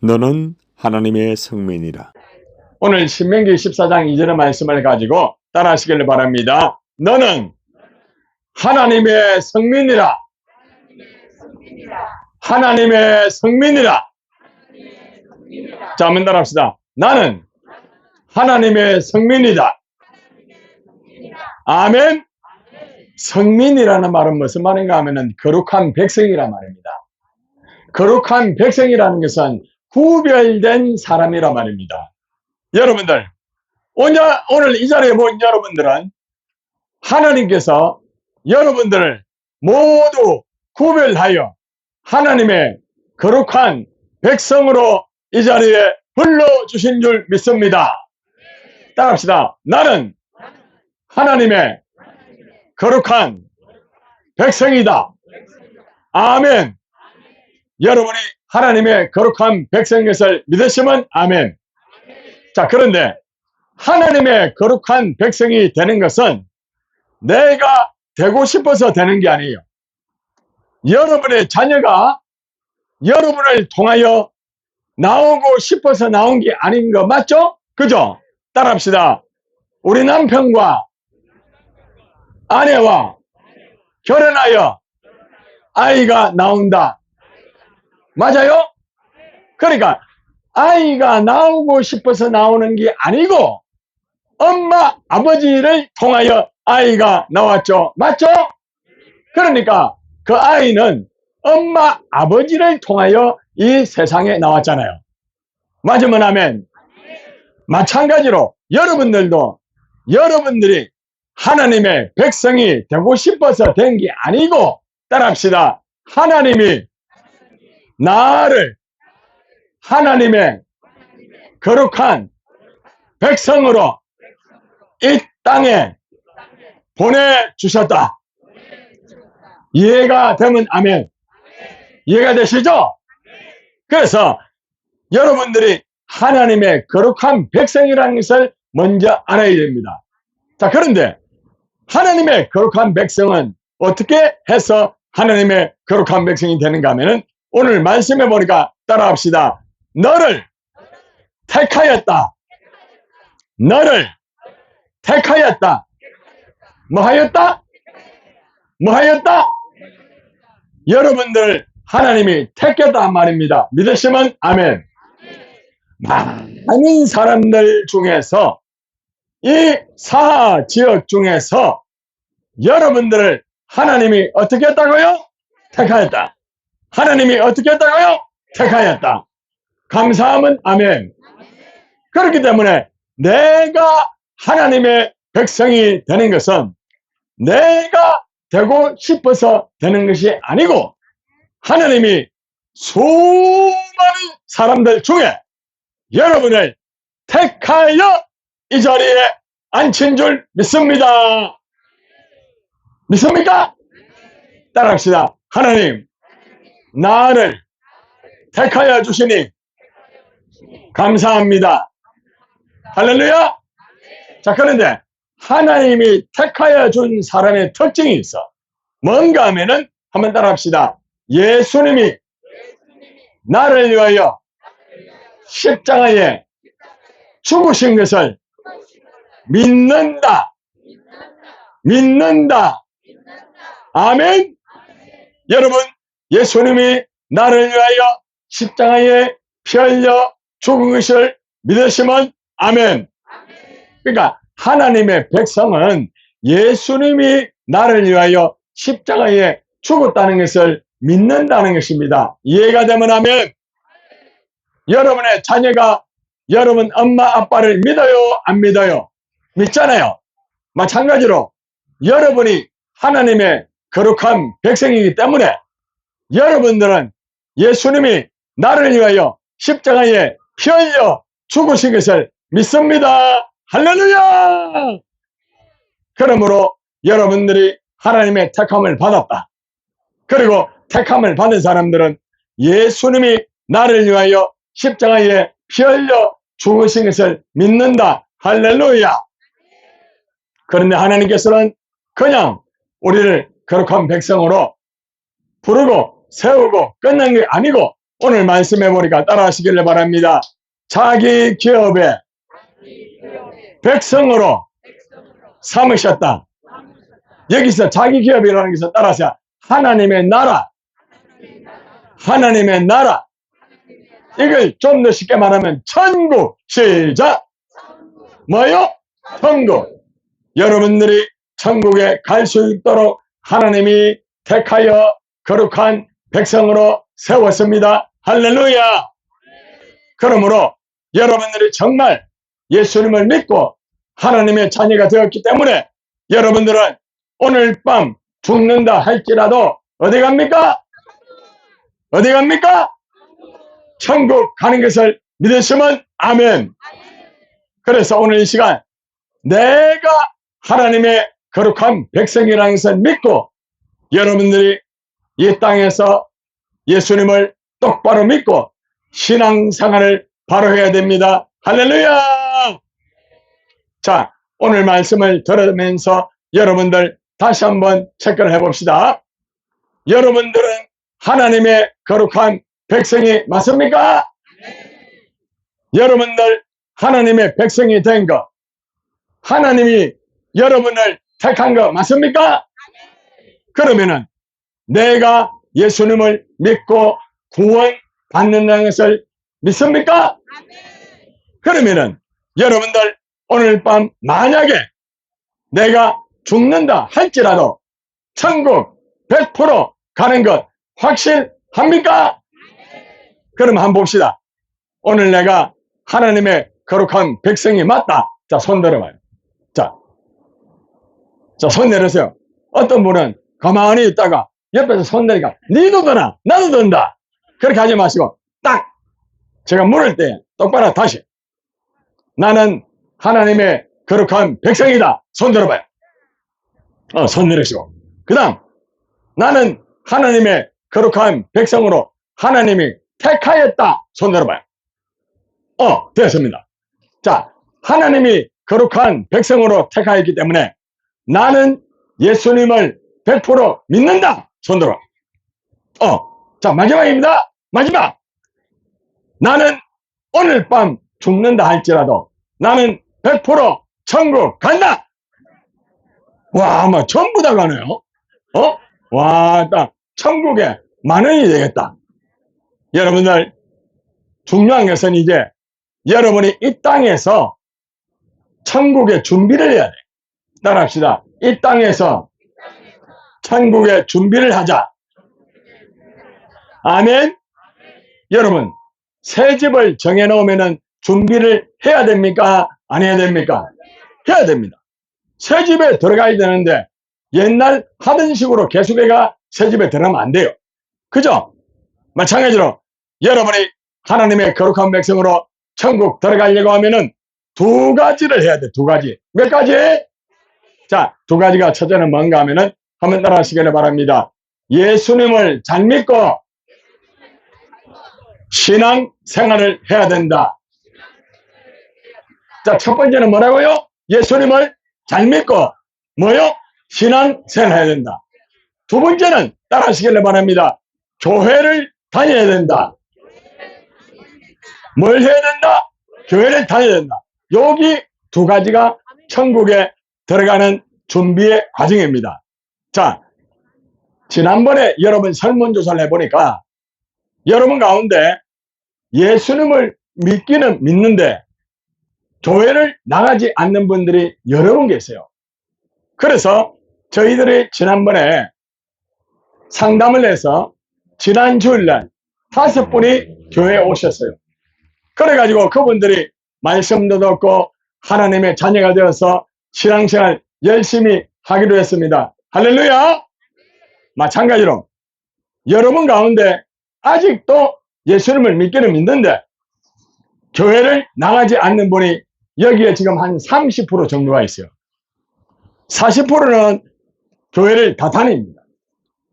너는 하나님의 성민이라. 오늘 신명기 14장 2절의 말씀을 가지고 따라하시길 바랍니다. 너는 하나님의 성민이라. 하나님의 성민이라. 자, 한번 따라합시다. 나는 하나님의 성민이다. 아멘. 성민이라는 말은 무슨 말인가 하면은 거룩한 백성이란 말입니다. 거룩한 백성이라는 것은 구별된 사람이란 말입니다. 여러분들, 오늘 이 자리에 모인 여러분들은 하나님께서 여러분들을 모두 구별하여 하나님의 거룩한 백성으로 이 자리에 불러주신 줄 믿습니다. 따라합시다. 나는 하나님의 거룩한 백성이다. 아멘. 여러분이 하나님의 거룩한 백성인 것을 믿으시면 아멘. 자, 그런데 하나님의 거룩한 백성이 되는 것은 내가 되고 싶어서 되는 게 아니에요. 여러분의 자녀가 여러분을 통하여 나오고 싶어서 나온 게 아닌 거 맞죠? 그죠? 따라합시다. 우리 남편과 아내와 결혼하여 아이가 나온다. 맞아요? 그러니까 아이가 나오고 싶어서 나오는 게 아니고 엄마, 아버지를 통하여 아이가 나왔죠. 맞죠? 그러니까 그 아이는 엄마, 아버지를 통하여 이 세상에 나왔잖아요. 맞으면 아멘. 마찬가지로 여러분들도 여러분들이 하나님의 백성이 되고 싶어서 된 게 아니고 따라합시다. 하나님이 나를 하나님의 거룩한 백성으로 이 땅에 보내주셨다. 이해가 되면 아멘. 이해가 되시죠? 그래서 여러분들이 하나님의 거룩한 백성이라는 것을 먼저 알아야 됩니다. 자, 그런데 하나님의 거룩한 백성은 어떻게 해서 하나님의 거룩한 백성이 되는가 하면은 오늘 말씀해 보니까 따라합시다. 너를 택하였다. 너를 택하였다. 뭐 하였다? 뭐 하였다? 여러분들 하나님이 택했다 말입니다. 믿으시면 아멘. 많은 사람들 중에서 이 사하 지역 중에서 여러분들을 하나님이 어떻게 했다고요? 택하였다. 하나님이 어떻게 했다고요? 택하였다. 감사하면 아멘. 그렇기 때문에 내가 하나님의 백성이 되는 것은 내가 되고 싶어서 되는 것이 아니고 하나님이 수많은 사람들 중에 여러분을 택하여 이 자리에 앉힌 줄 믿습니다. 믿습니까? 따라합시다. 하나님, 나를 택하여 주시니 감사합니다. 할렐루야. 자, 그런데 하나님이 택하여 준 사람의 특징이 있어. 뭔가 하면은 한번 따라합시다. 예수님이 나를 위하여 십자가에 죽으신 것을 믿는다. 믿는다. 아멘. 여러분, 예수님이 나를 위하여 십자가에 피 흘려 죽은 것을 믿으시면 아멘. 그러니까 하나님의 백성은 예수님이 나를 위하여 십자가에 죽었다는 것을 믿는다는 것입니다. 이해가 되면 아멘. 여러분의 자녀가 여러분 엄마 아빠를 믿어요? 안 믿어요? 믿잖아요. 마찬가지로 여러분이 하나님의 거룩한 백성이기 때문에 여러분들은 예수님이 나를 위하여 십자가에 피 흘려 죽으신 것을 믿습니다. 할렐루야. 그러므로 여러분들이 하나님의 택함을 받았다. 그리고 택함을 받은 사람들은 예수님이 나를 위하여 십자가에 피 흘려 죽으신 것을 믿는다. 할렐루야. 그런데 하나님께서는 그냥 우리를 거룩한 백성으로 부르고 세우고 끝난 게 아니고 오늘 말씀해 보니까 따라하시길 바랍니다. 자기 기업의 백성으로 삼으셨다. 여기서 자기 기업이라는 것을 따라서 하나님의 나라, 하나님의 나라, 이걸 좀 더 쉽게 말하면 천국. 시작. 뭐요? 천국. 여러분들이 천국에 갈 수 있도록 하나님이 택하여 거룩한 백성으로 세웠습니다. 할렐루야. 그러므로 여러분들이 정말 예수님을 믿고 하나님의 자녀가 되었기 때문에 여러분들은 오늘 밤 죽는다 할지라도 어디 갑니까? 어디 갑니까? 천국 가는 것을 믿으시면 아멘. 그래서 오늘 이 시간 내가 하나님의 거룩한 백성이라는 것을 믿고 여러분들이 이 땅에서 예수님을 똑바로 믿고 신앙생활을 바로 해야 됩니다. 할렐루야. 자, 오늘 말씀을 들으면서 여러분들 다시 한번 체크를 해봅시다. 여러분들은 하나님의 거룩한 백성이 맞습니까? 여러분들 하나님의 백성이 된 거, 하나님이 여러분을 택한 거 맞습니까? 그러면은 내가 예수님을 믿고 구원 받는다는 것을 믿습니까? 그러면은 여러분들 오늘 밤 만약에 내가 죽는다 할지라도 천국 100% 가는 것 확실합니까? 그럼 한번 봅시다. 오늘 내가 하나님의 거룩한 백성이 맞다. 자, 손 들어봐요. 자, 손 내리세요. 어떤 분은 가만히 있다가 옆에서 손 내니까 니도 드나 나도 든다. 그렇게 하지 마시고 딱 제가 물을 때 똑바로 다시 나는 하나님의 거룩한 백성이다. 손 들어봐요. 손 내리시고 그 다음 나는 하나님의 거룩한 백성으로 하나님이 택하였다. 손 들어봐요. 됐습니다. 자, 하나님이 거룩한 백성으로 택하였기 때문에 나는 예수님을 100% 믿는다. 손 들어. 자, 마지막입니다. 마지막. 나는 오늘 밤 죽는다 할지라도 나는 100% 천국 간다. 와, 뭐 전부 다 가네요. 와, 딱 천국에 만원이 되겠다. 여러분들 중요한 것은 이제 여러분이 이 땅에서 천국의 준비를 해야 돼. 따라합시다. 이 땅에서 천국의 준비를 하자. 아멘. 여러분 새 집을 정해놓으면 준비를 해야 됩니까? 안 해야 됩니까? 해야 됩니다. 새 집에 들어가야 되는데 옛날 하던 식으로 계속해가 새 집에 들어가면 안 돼요. 그죠? 마찬가지로 여러분이 하나님의 거룩한 백성으로 천국 들어가려고 하면은 두 가지를 해야 돼. 두 가지. 몇 가지? 자, 두 가지가 첫째는 뭔가 하면은 한번 따라 하시기를 바랍니다. 예수님을 잘 믿고 신앙 생활을 해야 된다. 자, 첫 번째는 뭐라고요? 예수님을 잘 믿고 뭐요? 신앙 생활을 해야 된다. 두 번째는 따라 하시기를 바랍니다. 교회를 다녀야 된다. 뭘 해야 된다? 교회를 다녀야 된다. 여기 두 가지가 천국에 들어가는 준비의 과정입니다. 자, 지난번에 여러분 설문조사를 해보니까 여러분 가운데 예수님을 믿기는 믿는데 교회를 나가지 않는 분들이 여러 분 계세요. 그래서 저희들이 지난번에 상담을 해서 지난 주일날 5분이 교회에 오셨어요. 그래가지고 그분들이 말씀도 듣고 하나님의 자녀가 되어서 신앙생활 열심히 하기로 했습니다. 할렐루야. 마찬가지로 여러분 가운데 아직도 예수님을 믿기는 믿는데 교회를 나가지 않는 분이 여기에 지금 한 30% 정도가 있어요. 40%는 교회를 다 다닙니다.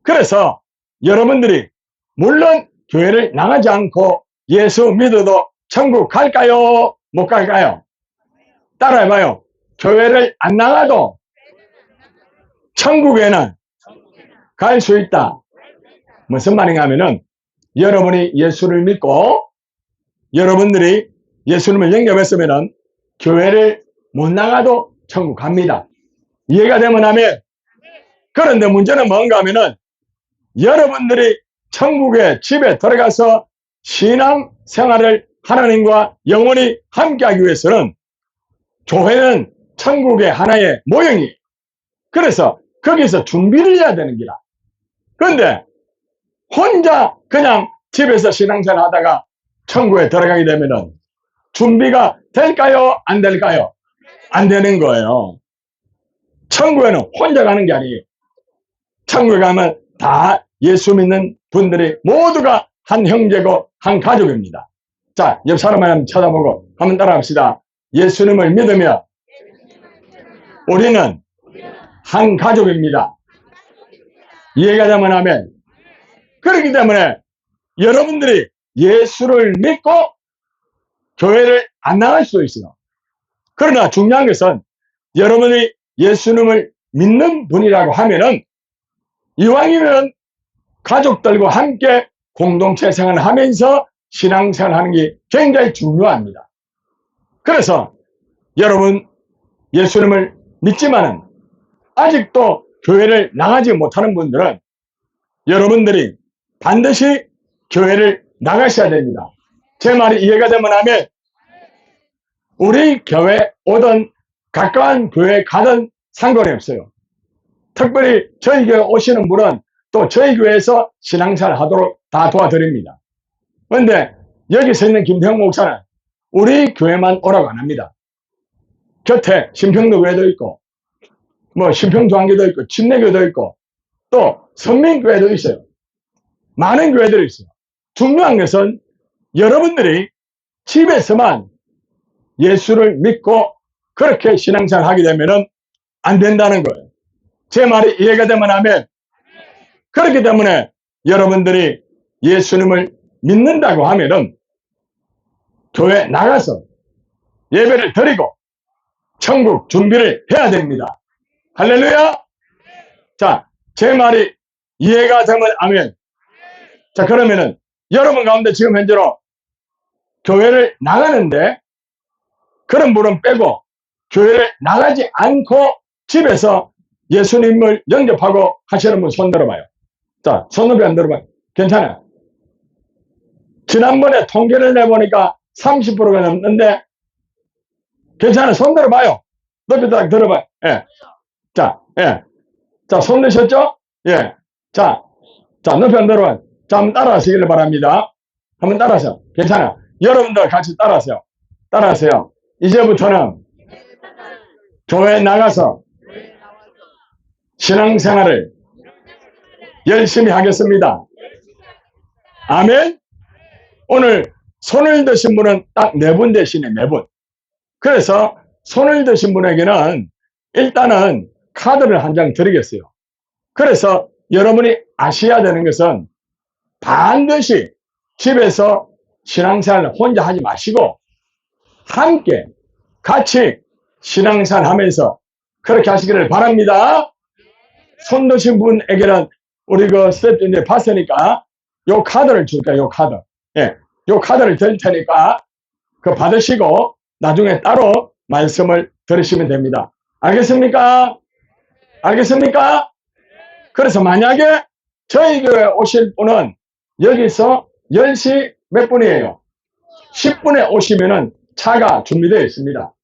그래서 여러분들이 물론 교회를 나가지 않고 예수 믿어도 천국 갈까요? 못 갈까요? 따라해봐요. 교회를 안 나가도 천국에는 갈 수 있다. 무슨 말인가 하면은 여러분이 예수를 믿고 여러분들이 예수님을 영접했으면 교회를 못 나가도 천국 갑니다. 이해가 되면 하면. 그런데 문제는 뭔가 하면은 여러분들이 천국의 집에 들어가서 신앙 생활을 하나님과 영원히 함께하기 위해서는 교회는 천국의 하나의 모형이. 그래서 거기서 준비를 해야 되는 기라. 그런데 혼자 그냥 집에서 신앙생활 하다가 천국에 들어가게 되면은 준비가 될까요? 안 될까요? 안 되는 거예요. 천국에는 혼자 가는 게 아니에요. 천국에 가면 다 예수 믿는 분들이 모두가 한 형제고 한 가족입니다. 자, 옆 사람을 한번 쳐다보고 한번 따라합시다. 예수님을 믿으며 우리는 한 가족입니다. 이해가 되면 아멘. 그렇기 때문에 여러분들이 예수를 믿고 교회를 안 나갈 수도 있어요. 그러나 중요한 것은 여러분이 예수님을 믿는 분이라고 하면은 이왕이면 가족들과 함께 공동체 생활을 하면서 신앙생활 하는 게 굉장히 중요합니다. 그래서 여러분 예수님을 믿지만은 아직도 교회를 나가지 못하는 분들은 여러분들이 반드시 교회를 나가셔야 됩니다. 제 말이 이해가 되면 하면 우리 교회 오든 가까운 교회 가든 상관이 없어요. 특별히 저희 교회 오시는 분은 또 저희 교회에서 신앙생활 하도록 다 도와드립니다. 그런데 여기 서 있는 김태형 목사는 우리 교회만 오라고 안 합니다. 곁에 신평도 교회도 있고 뭐 신평조항교도 있고 침례교도 있고 또 선민교회도 있어요. 많은 교회들이 있어요. 중요한 것은 여러분들이 집에서만 예수를 믿고 그렇게 신앙생활 하게 되면 안 된다는 거예요. 제 말이 이해가 되면 하면 그렇기 때문에 여러분들이 예수님을 믿는다고 하면은 교회 나가서 예배를 드리고 천국 준비를 해야 됩니다. 할렐루야! 자, 제 말이 이해가 되면 아멘. 자, 그러면은 여러분 가운데 지금 현재로 교회를 나가는데 그런 분은 빼고 교회를 나가지 않고 집에서 예수님을 영접하고 하시는 분 손 들어봐요. 자, 손 높이 안 들어봐요. 괜찮아요. 지난번에 통계를 내보니까 30%가 넘는데 괜찮아요. 손 들어봐요. 높이 딱 들어봐요. 예. 자, 예. 자, 손 드셨죠? 예. 자, 높이 안 들어봐요. 자, 한번 따라하시길 바랍니다. 한번 따라하세요. 괜찮아요. 여러분들 같이 따라하세요. 따라하세요. 이제부터는 교회 나가서 신앙생활을 열심히 하겠습니다. 아멘. 오늘 손을 드신 분은 딱 4분 되시네. 4분. 그래서 손을 드신 분에게는 일단은 카드를 한 장 드리겠어요. 그래서 여러분이 아셔야 되는 것은 반드시 집에서 신앙생활을 혼자 하지 마시고 함께 같이 신앙생활 하면서 그렇게 하시기를 바랍니다. 손 드신 분에게는 우리 그 스태프들이 봤으니까 요 카드를 줄까요? 요 카드. 예. 요 카드를 드릴 테니까 그거 받으시고 나중에 따로 말씀을 들으시면 됩니다. 알겠습니까? 알겠습니까? 그래서 만약에 저희 교회 오실 분은 여기서 10시 몇 분이에요? 10분에 오시면은 차가 준비되어 있습니다.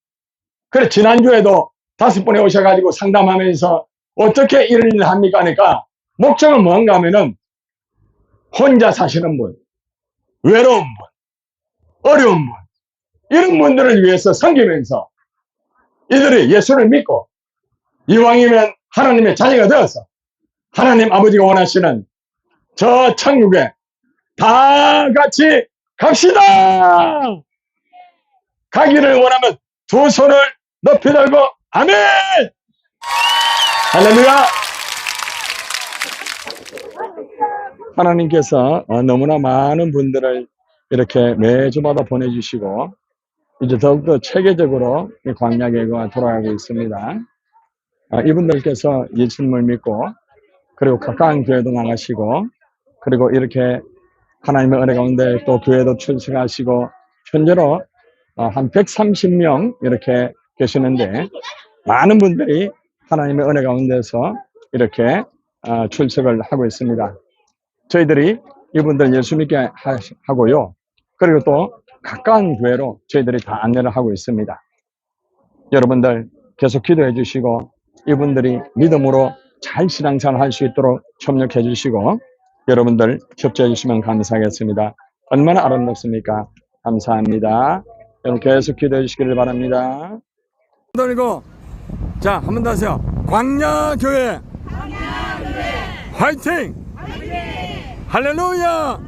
그래서 지난주에도 5분에 오셔가지고 상담하면서 어떻게 이런 일을 합니까? 하니까 목적은 뭔가 하면은 혼자 사시는 분, 외로운 분, 어려운 분, 이런 분들을 위해서 섬기면서 이들이 예수를 믿고 이왕이면 하나님의 자녀가 되어서 하나님 아버지가 원하시는 저 천국에 다 같이 갑시다! 가기를 원하면 두 손을 높이 들고 아멘! 할렐루야! 하나님께서 너무나 많은 분들을 이렇게 매주마다 보내주시고 이제 더욱더 체계적으로 광야계가 돌아가고 있습니다. 이분들께서 예수님을 믿고 그리고 가까운 교회도 나가시고 그리고 이렇게 하나님의 은혜 가운데 또 교회도 출석하시고 현재로 한 130명 이렇게 계시는데 많은 분들이 하나님의 은혜 가운데서 이렇게 출석을 하고 있습니다. 저희들이 이분들 예수 믿게 하고요. 그리고 또 가까운 교회로 저희들이 다 안내를 하고 있습니다. 여러분들 계속 기도해 주시고 이분들이 믿음으로 잘 신앙생활 할 수 있도록 협력해 주시고 여러분들 협조해 주시면 감사하겠습니다. 얼마나 아름답습니까? 감사합니다. 여러분 계속 기도해 주시기를 바랍니다. 그리고 자, 한 번 더 하세요. 광야교회 화이팅! 할렐루야!